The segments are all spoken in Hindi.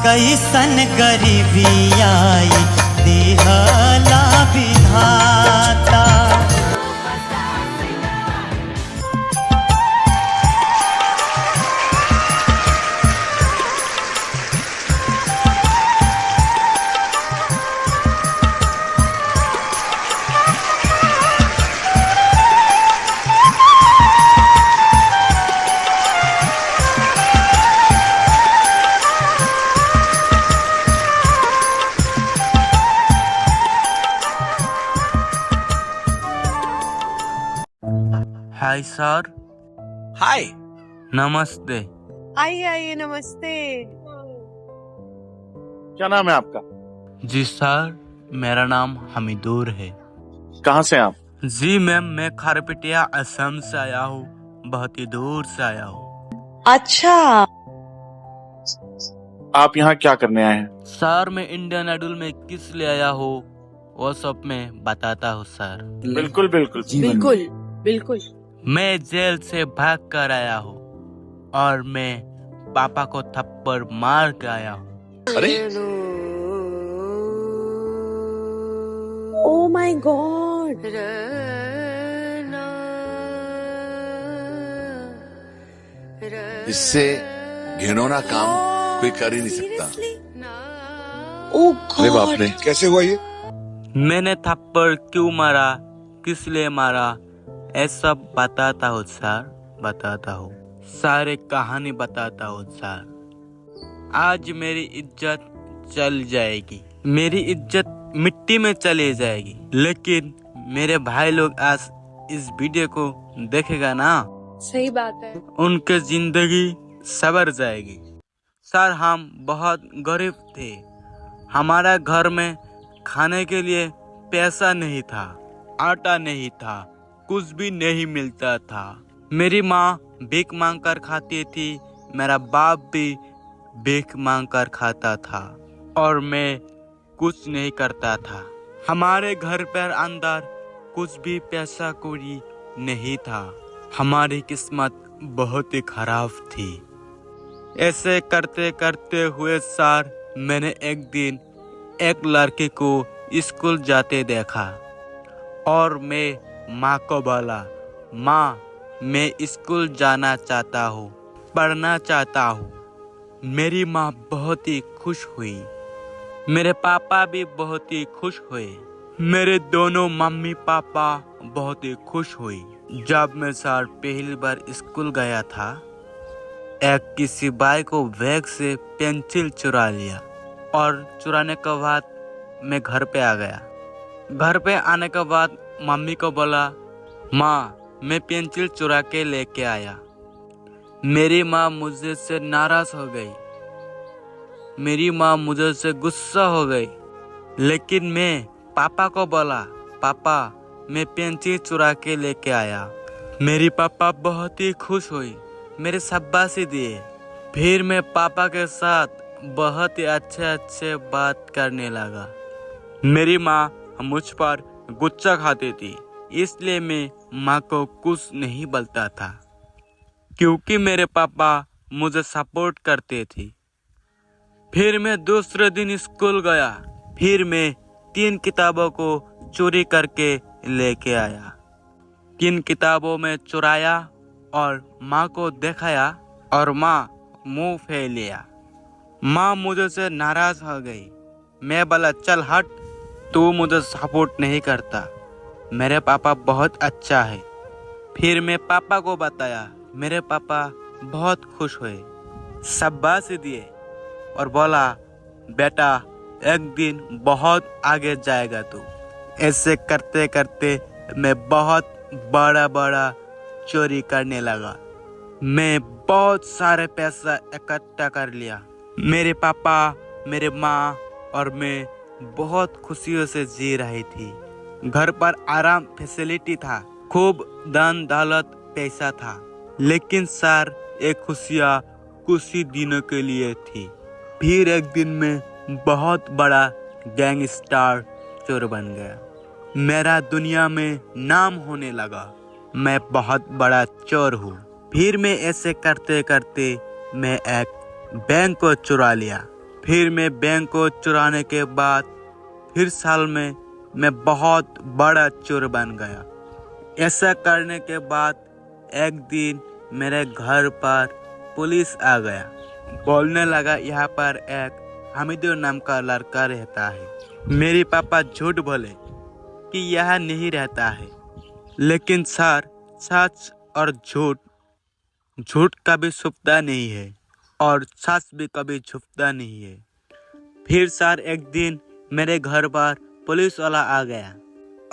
कैसन गरीबी आई दिहला विधाता। Hi sir. हाय। नमस्ते। आइए आइए, नमस्ते। क्या नाम है आपका? जी सर, मेरा नाम हमीदुर है। कहाँ से आप? जी मैम, मैं खारपेटिया असम से आया हूँ, बहुत ही दूर से आया हूँ। अच्छा, आप यहाँ क्या करने आए हैं? सर मैं इंडियन आइडल में किस लिए आया हूँ वो सब मैं बताता हूँ सर। बिल्कुल बिल्कुल। बिल्कुल बिल्कुल। मैं जेल से भाग कर आया हूँ और मैं पापा को थप्पड़ मार के आया हूँ। अरे ओ माय गॉड। इससे घिनौना काम कोई कर ही नहीं सकता। ओ अरे बाप गॉड, रे, कैसे हुआ ये? मैंने थप्पड़ क्यों मारा, किस लिए मारा, ये सब बताता हूँ सर, बताता हूँ, सारे कहानी बताता हूँ सर। आज मेरी इज्जत चल जाएगी, मेरी इज्जत मिट्टी में चली जाएगी, लेकिन मेरे भाई लोग आज इस वीडियो को देखेगा ना, सही बात है। उनके जिंदगी सवर जाएगी। सर हम बहुत गरीब थे, हमारा घर में खाने के लिए पैसा नहीं था, आटा नहीं था, कुछ भी नहीं मिलता था। मेरी माँ भीख मांग कर खाती थी, मेरा बाप भी भीख मांग कर खाता था और मैं कुछ नहीं करता था। हमारे घर पर अंदर कुछ भी पैसा कौड़ी नहीं था। हमारी किस्मत बहुत ही खराब थी। ऐसे करते करते हुए सर, मैंने एक दिन एक लड़के को स्कूल जाते देखा और मैं माँ को बोला, माँ मैं स्कूल जाना चाहता हूँ, पढ़ना चाहता हूँ। मेरी माँ बहुत ही खुश हुई, मेरे पापा भी बहुत ही खुश हुए, मेरे दोनों मम्मी पापा बहुत ही खुश हुई। जब मैं सर पहली बार स्कूल गया था, एक किसी भाई को बैग से पेंसिल चुरा लिया और चुराने के बाद मैं घर पे आ गया। घर पे आने के बाद मम्मी को बोला, माँ मैं पेंसिल चुरा के लेके आया। मेरी माँ मुझे से नाराज हो गई, मेरी माँ मुझे से गुस्सा हो गई, लेकिन मैं पापा को बोला, पापा मैं पेंसिल चुरा के लेके आया। मेरी पापा बहुत ही खुश हुई, मेरे शाबाशी दिए। फिर मैं पापा के साथ बहुत ही अच्छे बात करने लगा। मेरी माँ मुझ पर गुस्सा खाती थी, इसलिए मैं माँ को कुछ नहीं बोलता था, क्योंकि मेरे पापा मुझे सपोर्ट करते थे। फिर मैं दूसरे दिन स्कूल गया, फिर मैं 3 किताबों को चोरी करके लेके आया। 3 किताबों में चुराया और माँ को दिखाया और माँ मुंह फेर लिया। माँ मुझे से नाराज हो गई। मैं बोला, चल हट, तू मुझे सपोर्ट नहीं करता, मेरे पापा बहुत अच्छा है। फिर मैं पापा को बताया, मेरे पापा बहुत खुश हुए, शाबाशी दिए और बोला, बेटा एक दिन बहुत आगे जाएगा तू। ऐसे करते करते मैं बहुत बड़ा चोरी करने लगा। मैं बहुत सारे पैसा इकट्ठा कर लिया। मेरे पापा, मेरे माँ और मैं बहुत खुशियों से जी रही थी। घर पर आराम फैसिलिटी था, खूब धन दौलत पैसा था, लेकिन सर ये खुशियाँ कुछ ही दिनों के लिए थी। फिर एक दिन में बहुत बड़ा गैंगस्टर चोर बन गया। मेरा दुनिया में नाम होने लगा, मैं बहुत बड़ा चोर हूँ। फिर मैं ऐसे करते करते मैं एक बैंक को चुरा लिया फिर मैं बैंक को चुराने के बाद फिर साल में मैं बहुत बड़ा चोर बन गया। ऐसा करने के बाद एक दिन मेरे घर पर पुलिस आ गया। बोलने लगा यहाँ पर एक हामिदुर नाम का लड़का रहता है। मेरे पापा झूठ बोले कि यह नहीं रहता है, लेकिन सर सच और झूठ कभी छुपता नहीं है और सच भी कभी छुपता नहीं है। फिर सर एक दिन मेरे घर पर पुलिस वाला आ गया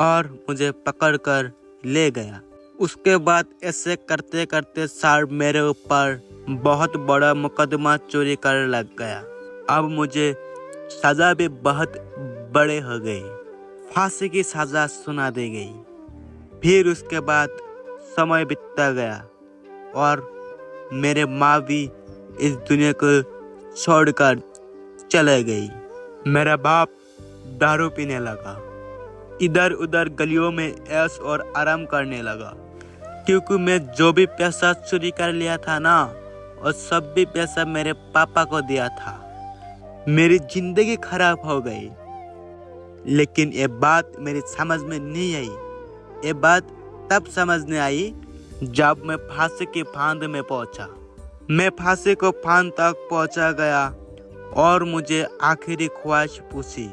और मुझे पकड़कर ले गया। उसके बाद ऐसे करते करते सर मेरे ऊपर बहुत बड़ा मुकदमा चोरी करने लग गया। अब मुझे सजा भी बहुत बड़े हो गई, फांसी की सजा सुना दी गई। फिर उसके बाद समय बीतता गया और मेरे माँ भी इस दुनिया को छोड़कर चले गई। मेरा बाप दारू पीने लगा, इधर उधर गलियों में ऐश और आराम करने लगा, क्योंकि मैं जो भी पैसा चोरी कर लिया था ना, और सब भी पैसा मेरे पापा को दिया था। मेरी जिंदगी खराब हो गई। लेकिन ये बात मेरी समझ में नहीं आई। ये बात तब समझ में आई जब मैं फांसी की फांद में पहुंचा। मैं फांसी को फांद तक पहुंचा गया और मुझे आखिरी ख्वाहिश पूछी।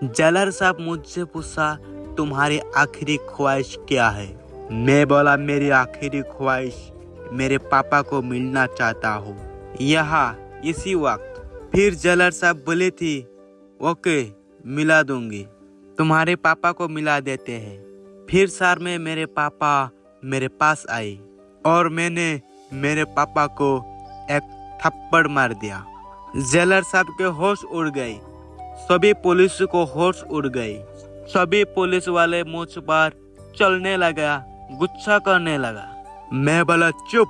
जेलर साहब मुझसे पूछा, तुम्हारी आखिरी ख्वाहिश क्या है? मैं बोला, मेरी आखिरी ख्वाहिश मेरे पापा को मिलना चाहता हूँ, यहाँ इसी वक्त। फिर जेलर साहब बोले थी, ओके मिला दूंगी, तुम्हारे पापा को मिला देते हैं। फिर सर में मेरे पापा मेरे पास आए और मैंने मेरे पापा को एक थप्पड़ मार दिया। जेलर साहब के होश उड़ गए, सभी पुलिस को होश उड़ गई। सभी पुलिस वाले मुझ पर चलने लगा, गुस्सा करने लगा। मैं बोला, चुप,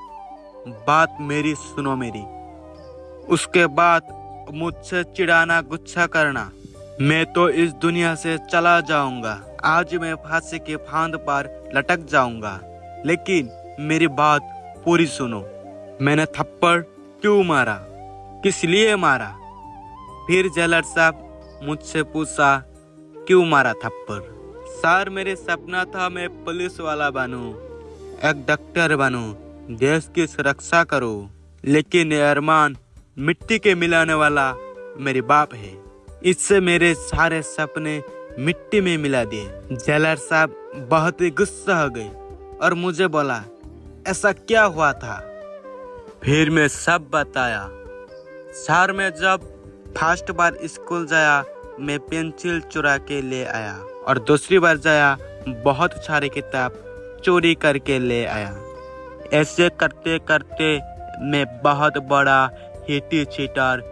बात मेरी सुनो मेरी। उसके बाद मुझसे चिढ़ाना, गुस्सा करना। मैं तो इस दुनिया से चला जाऊंगा, आज मैं फांसी के फांद पर लटक जाऊंगा, लेकिन मेरी बात पूरी सुनो। मैंने थप्पड़ क्यों मारा, किस लिए मारा? फिर जेलर साहब मुझसे पूछा, क्यों मारा थप्पड़? सर, मेरे सपना था मैं पुलिस वाला बनूं, एक डॉक्टर बनूं, देश की सुरक्षा करूं, लेकिन ये अरमान मिट्टी के मिलाने वाला मेरे बाप है। इससे मेरे सारे सपने मिट्टी में मिला दिए। जेलर साहब बहुत ही गुस्सा हो गए और मुझे बोला, ऐसा क्या हुआ था? फिर मैं सब बताया। सर, मैं जब फर्स्ट बार स्कूल जाया, मैं पेंसिल चुरा के ले आया, और दूसरी बार जाया बहुत सारे किताब चोरी करके ले आया। ऐसे करते करते मैं बहुत बड़ा हिटी चीटर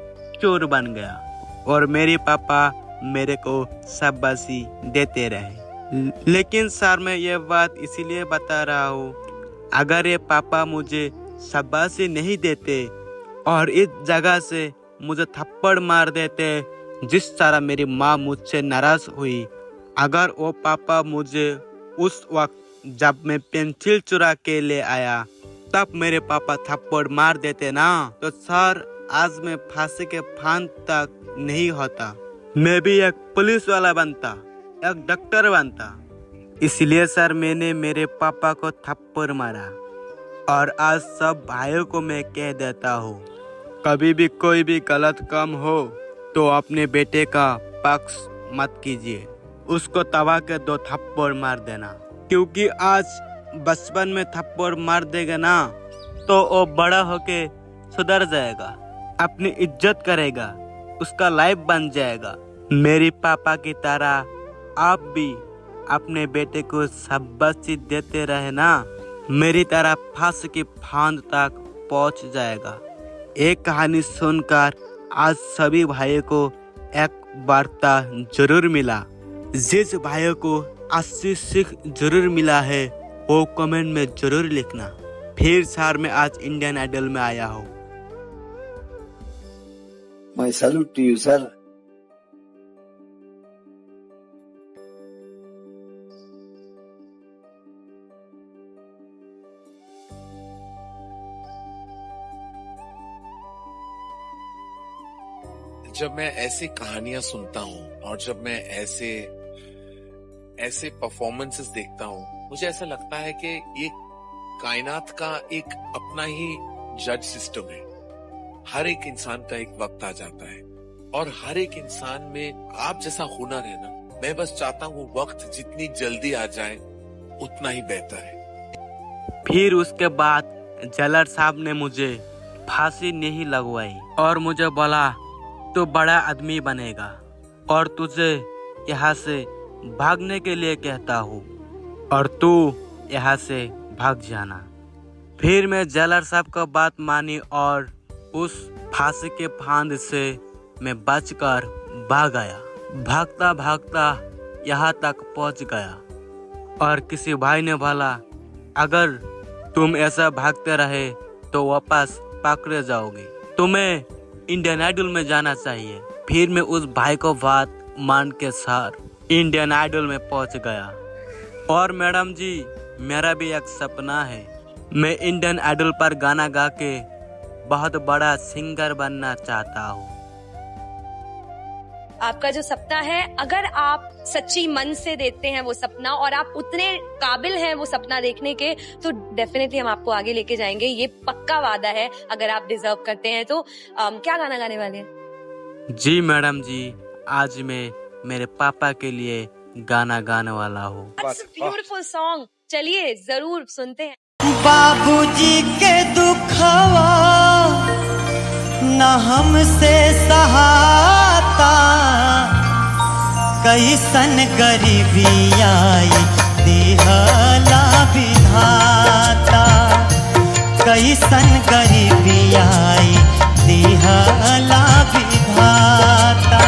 चोर बन गया और मेरे पापा मेरे को शाबाशी देते रहे। लेकिन सर, मैं ये बात इसीलिए बता रहा हूँ, अगर ये पापा मुझे शाबाशी नहीं देते और इस जगह से मुझे थप्पड़ मार देते जिस तरह मेरी माँ मुझसे नाराज हुई, अगर वो पापा मुझे उस वक्त जब मैं पेंसिल चुरा के ले आया तब मेरे पापा थप्पड़ मार देते ना, तो सर आज मैं फांसी के फांद तक नहीं होता, मैं भी एक पुलिस वाला बनता, एक डॉक्टर बनता। इसलिए सर मैंने मेरे पापा को थप्पड़ मारा। और आज सब भाइयों को मैं कह देता हूँ, कभी भी कोई भी गलत काम हो तो अपने बेटे का पक्ष मत कीजिए, उसको तवा के 2 थप्पड़ मार देना, क्योंकि आज बचपन में थप्पड़ मार देगा ना तो वो बड़ा होके सुधर जाएगा, अपनी इज्जत करेगा, उसका लाइफ बन जाएगा। मेरे पापा की तरह आप भी अपने बेटे को शाबाशी देते रहे ना, मेरी तरह फांसी की फांद तक पहुंच जाएगा। एक कहानी सुनकर आज सभी भाइयों को एक वार्ता जरूर मिला। जिस भाइयों को अच्छी सीख जरूर मिला है वो कमेंट में जरूर लिखना। फिर सर मैं आज इंडियन आइडल में आया हूँ। My salute to you, sir. जब मैं ऐसी कहानियां सुनता हूँ और जब मैं ऐसे ऐसे परफॉर्मेंसेस देखता हूँ, मुझे ऐसा लगता है कि ये कायनात का एक अपना ही जज सिस्टम है। हर एक इंसान का एक वक्त आ जाता है और हर एक इंसान में आप जैसा हुनर है ना, मैं बस चाहता हूँ वो वक्त जितनी जल्दी आ जाए उतना ही बेहतर है। फिर उसके बाद जलर साहब ने मुझे फांसी नहीं लगवाई और मुझे बोला तू बड़ा आदमी बनेगा और तुझे यहाँ से भागने के लिए कहता हूँ और तू यहाँ से भाग जाना। फिर मैं जलर साहब का बात मानी और उस फांसी के फांद से मैं बचकर भाग आया। भागता भागता यहाँ तक पहुँच गया और किसी भाई ने बोला अगर तुम ऐसा भागते रहे तो वापस पकड़े जाओगे, तुम्हें इंडियन आइडल में जाना चाहिए। फिर मैं उस भाई को बात मान के साथ इंडियन आइडल में पहुंच गया। और मैडम जी, मेरा भी एक सपना है, मैं इंडियन आइडल पर गाना गा के बहुत बड़ा सिंगर बनना चाहता हूँ। आपका जो सपना है, अगर आप सच्ची मन से देते हैं वो सपना और आप उतने काबिल हैं वो सपना देखने के, तो डेफिनेटली हम आपको आगे लेके जाएंगे। ये पक्का वादा है। अगर आप डिजर्व करते हैं तो क्या गाना गाने वाले हैं? जी मैडम जी, आज मैं मेरे पापा के लिए गाना गाने वाला हूँ। ब्यूटीफुल सॉन्ग, चलिए जरूर सुनते हैं। बाबूजी के दुखवा न हमसे सहाता, कैसन गरीबी आई दिहला विधाता, कैसन गरीबी आई दिहला विधाता।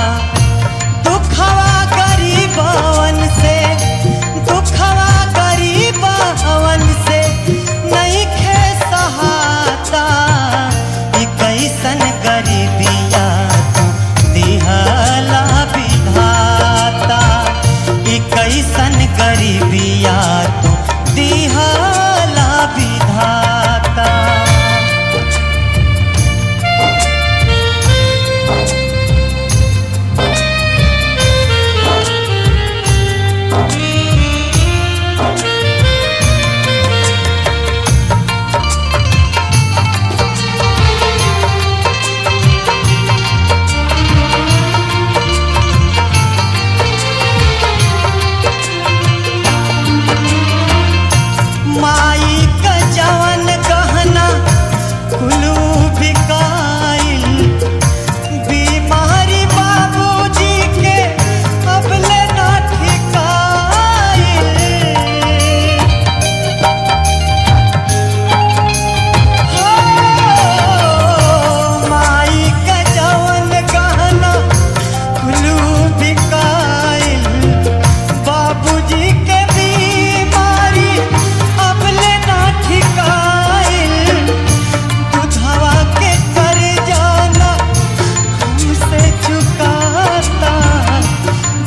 दुखवा गरीबवन से, दुखवा गरीबवन से नहीं खे सहाता, ई कैसन गरीबिया तू दिहला विधाता, ई कैसन गरीबिया तू दिहला विधाता। माई का जवन गहना कुलू बिकाइल, बीमारी बाबूजी के अबले ना ठिकाइल। हो माई का जवन गहना कुलू बिकाइल, बाबूजी के बीमारी अबले ना ठिकाइल। दुधवा के कर जाना हमसे चुकाता,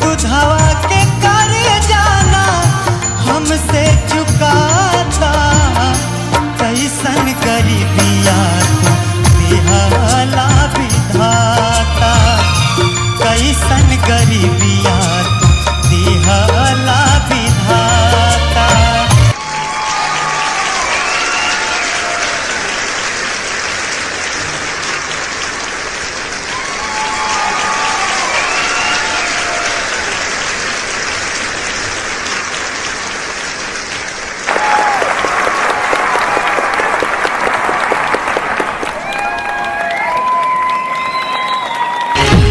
दुधवा के कर जाना हमसे चुकाता। कैसन गरीबिया तू दिहला विधाता, कैसन गरीबिया तू दिहला विधाता।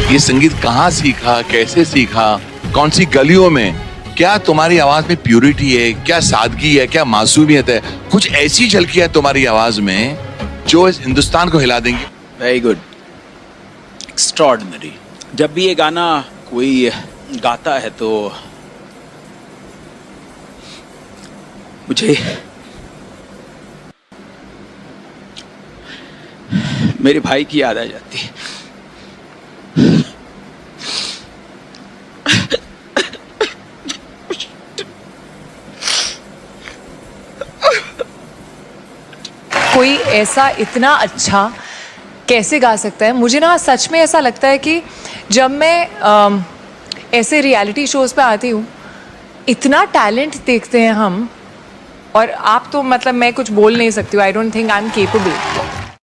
ये संगीत कहाँ सीखा, कैसे सीखा, कौन सी गलियों में? क्या तुम्हारी आवाज में प्यूरिटी है, क्या सादगी है, क्या मासूमियत है? कुछ ऐसी झलकी है तुम्हारी आवाज में जो इस हिंदुस्तान को हिला देंगी। Very good, extraordinary. जब भी ये गाना कोई गाता है तो मुझे मेरे भाई की याद आ जाती है। कोई ऐसा इतना अच्छा कैसे गा सकता है। मुझे ना सच में ऐसा लगता है कि जब मैं ऐसे रियलिटी शोज़ पे आती हूँ, इतना टैलेंट देखते हैं हम, और आप तो मतलब मैं कुछ बोल नहीं सकती हूँ। I don't think I am capable.